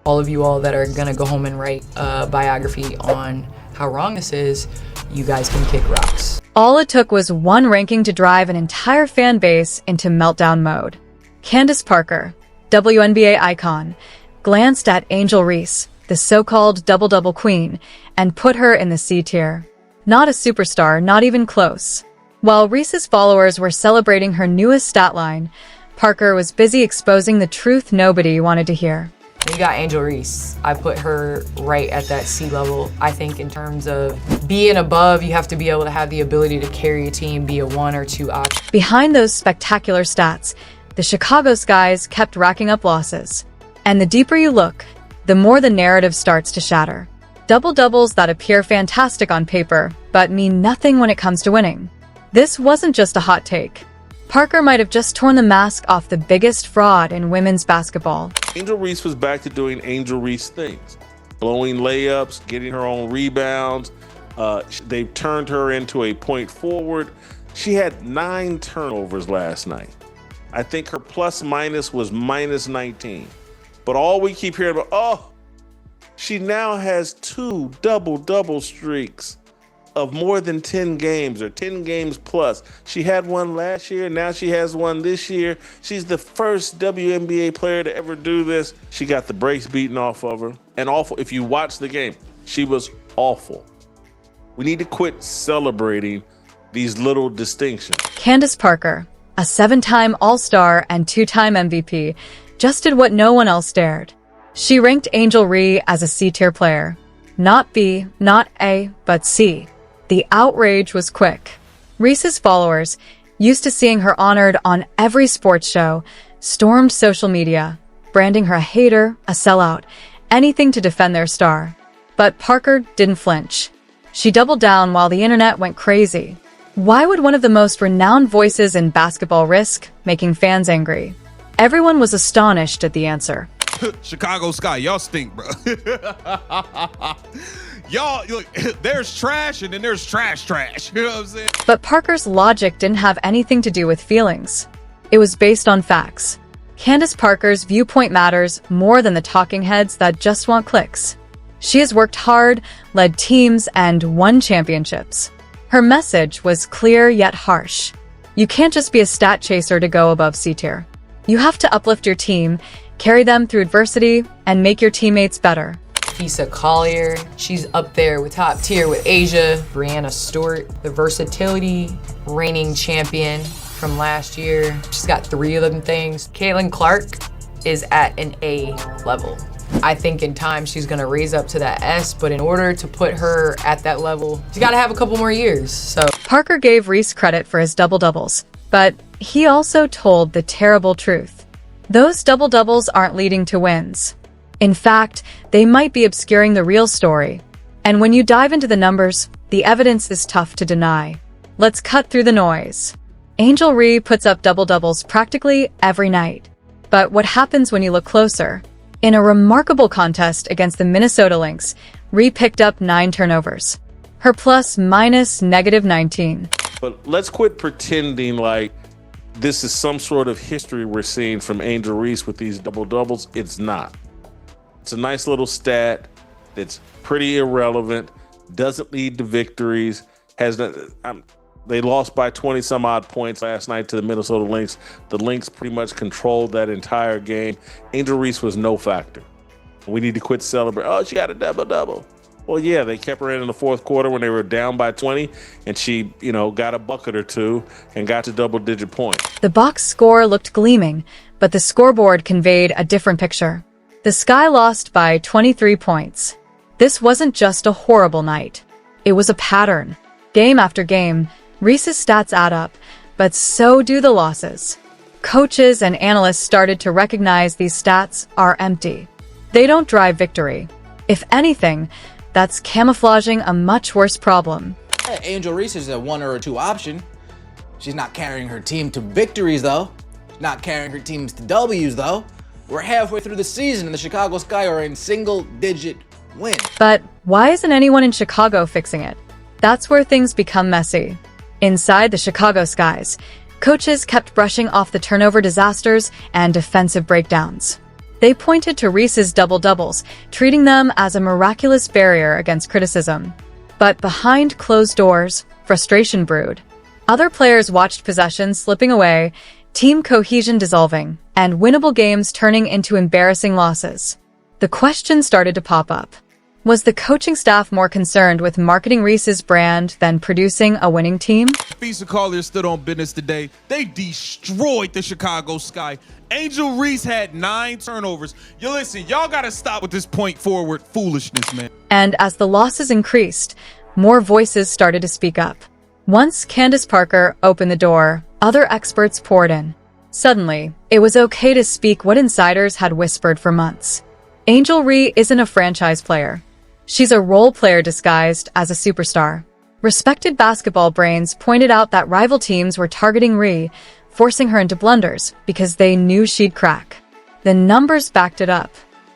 All of you all that are gonna go home and write a biography on how wrong this is, you guys can kick rocks. All it took was one ranking to drive an entire fan base into meltdown mode. Candace Parker, WNBA icon, glanced at Angel Reese, the so-called double-double queen, and put her in the C tier. Not a superstar, not even close. While Reese's followers were celebrating her newest stat line, Parker was busy exposing the truth nobody wanted to hear. You got Angel Reese. I put her right at that C level. I think in terms of being above, you have to be able to have the ability to carry a team, be a 1 or 2 option. Behind those spectacular stats, the Chicago Skies kept racking up losses. And the deeper you look, the more the narrative starts to shatter. Double-doubles that appear fantastic on paper, but mean nothing when it comes to winning. This wasn't just a hot take. Parker might have just torn the mask off the biggest fraud in women's basketball. Angel Reese was back to doing Angel Reese things. Blowing layups, getting her own rebounds. They've turned her into a point forward. She had 9 turnovers last night. I think her plus minus was minus 19. But all we keep hearing about, she now has 2 double-double streaks of more than 10 games or 10 games plus. She had one last year. Now she has one this year. She's the first WNBA player to ever do this. She got the brakes beaten off of her. And awful. If you watch the game, she was awful. We need to quit celebrating these little distinctions. Candace Parker, a 7-time All-Star and 2-time MVP, just did what no one else dared. She ranked Angel Reese as a C-tier player. Not B, not A, but C. The outrage was quick. Reese's followers, used to seeing her honored on every sports show, stormed social media, branding her a hater, a sellout, anything to defend their star. But Parker didn't flinch. She doubled down while the internet went crazy. Why would one of the most renowned voices in basketball risk making fans angry? Everyone was astonished at the answer. Chicago Sky, y'all stink, bro. Y'all, look, there's trash and then there's trash. You know what I'm saying? But Parker's logic didn't have anything to do with feelings. It was based on facts. Candace Parker's viewpoint matters more than the talking heads that just want clicks. She has worked hard, led teams, and won championships. Her message was clear yet harsh. You can't just be a stat chaser to go above C tier. You have to uplift your team, carry them through adversity, and make your teammates better. Lisa Collier, she's up there with top tier with Asia. Brianna Stewart, the versatility, reigning champion from last year. She's got 3 of them things. Caitlin Clark is at an A level. I think in time she's gonna raise up to that S, but in order to put her at that level, she's gotta have a couple more years, so. Parker gave Reese credit for his double-doubles, but he also told the terrible truth. Those double-doubles aren't leading to wins. In fact, they might be obscuring the real story. And when you dive into the numbers, the evidence is tough to deny. Let's cut through the noise. Angel Reese puts up double-doubles practically every night. But what happens when you look closer? In a remarkable contest against the Minnesota Lynx, Reese picked up 9 turnovers. Her plus minus negative 19. But let's quit pretending like this is some sort of history we're seeing from Angel Reese with these double-doubles. It's not. It's a nice little stat that's pretty irrelevant, doesn't lead to victories, they lost by 20 some odd points last night to the Minnesota Lynx. The Lynx pretty much controlled that entire game. Angel Reese was no factor. We need to quit celebrating. Oh, she got a double-double. Well, yeah, they kept her in the fourth quarter when they were down by 20, and she, got a bucket or 2 and got to double-digit points. The box score looked gleaming, but the scoreboard conveyed a different picture. The Sky lost by 23 points. This wasn't just a horrible night. It was a pattern. Game after game, Reese's stats add up, but so do the losses. Coaches and analysts started to recognize these stats are empty. They don't drive victory. If anything, that's camouflaging a much worse problem. Angel Reese is a 1 or a 2 option. She's not carrying her team to victories, though. She's not carrying her teams to W's, though. We're halfway through the season and the Chicago Sky are in single-digit wins. But why isn't anyone in Chicago fixing it? That's where things become messy. Inside the Chicago Skies, coaches kept brushing off the turnover disasters and defensive breakdowns. They pointed to Reese's double-doubles, treating them as a miraculous barrier against criticism. But behind closed doors, frustration brewed. Other players watched possessions slipping away, team cohesion dissolving, and winnable games turning into embarrassing losses. The question started to pop up. Was the coaching staff more concerned with marketing Reese's brand than producing a winning team? Visa Collier stood on business today. They destroyed the Chicago Sky. Angel Reese had 9 turnovers. Listen, y'all gotta stop with this point forward foolishness, man. And as the losses increased, more voices started to speak up. Once Candace Parker opened the door, other experts poured in. Suddenly, it was okay to speak what insiders had whispered for months. Angel Reese isn't a franchise player. She's a role player disguised as a superstar. Respected basketball brains pointed out that rival teams were targeting Reese, forcing her into blunders because they knew she'd crack. The numbers backed it up.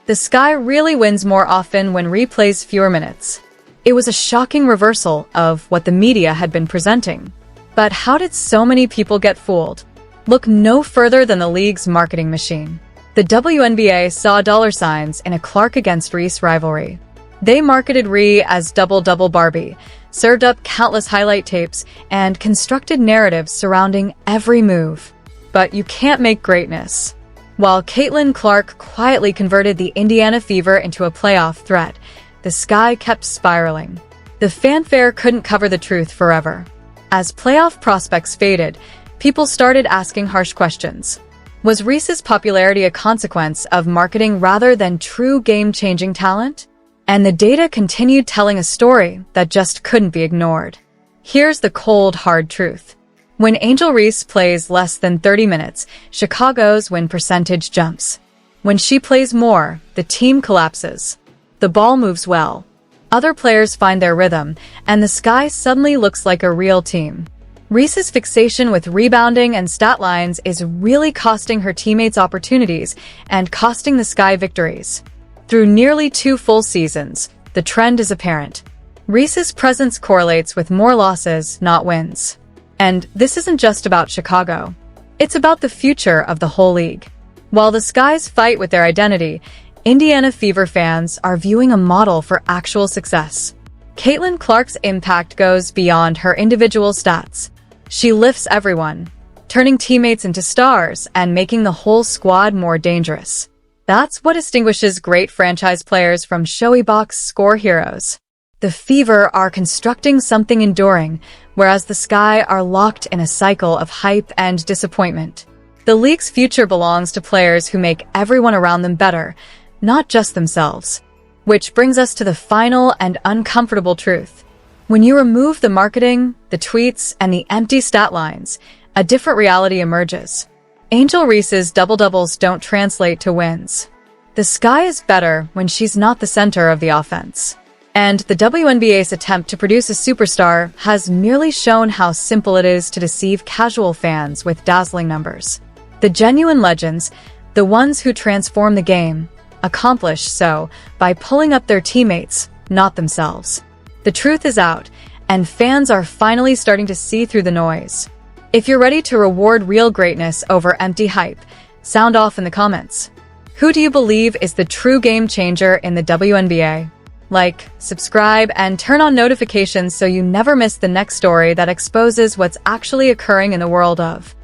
The Sky really wins more often when Reese plays fewer minutes. It was a shocking reversal of what the media had been presenting. But how did so many people get fooled? Look no further than the league's marketing machine. The WNBA saw dollar signs in a Clark against Reese rivalry. They marketed Reese as double-double Barbie, served up countless highlight tapes, and constructed narratives surrounding every move. But you can't make greatness. While Caitlin Clark quietly converted the Indiana Fever into a playoff threat, the Sky kept spiraling. The fanfare couldn't cover the truth forever. As playoff prospects faded, people started asking harsh questions. Was Reese's popularity a consequence of marketing rather than true game-changing talent? And the data continued telling a story that just couldn't be ignored. Here's the cold, hard truth. When Angel Reese plays less than 30 minutes, Chicago's win percentage jumps. When she plays more, the team collapses. The ball moves well. Other players find their rhythm, and the Sky suddenly looks like a real team. Reese's fixation with rebounding and stat lines is really costing her teammates opportunities and costing the Sky victories. Through nearly 2 full seasons, the trend is apparent. Reese's presence correlates with more losses, not wins. And this isn't just about Chicago. It's about the future of the whole league. While the Skies fight with their identity, Indiana Fever fans are viewing a model for actual success. Caitlin Clark's impact goes beyond her individual stats. She lifts everyone, turning teammates into stars and making the whole squad more dangerous. That's what distinguishes great franchise players from showy box score heroes. The Fever are constructing something enduring, whereas the Sky are locked in a cycle of hype and disappointment. The league's future belongs to players who make everyone around them better, not just themselves. Which brings us to the final and uncomfortable truth. When you remove the marketing, the tweets, and the empty stat lines, a different reality emerges. Angel Reese's double-doubles don't translate to wins. The Sky is better when she's not the center of the offense. And the WNBA's attempt to produce a superstar has merely shown how simple it is to deceive casual fans with dazzling numbers. The genuine legends, the ones who transform the game, accomplish so by pulling up their teammates, not themselves. The truth is out, and fans are finally starting to see through the noise. If you're ready to reward real greatness over empty hype, sound off in the comments. Who do you believe is the true game changer in the WNBA? Like, subscribe, and turn on notifications so you never miss the next story that exposes what's actually occurring in the world of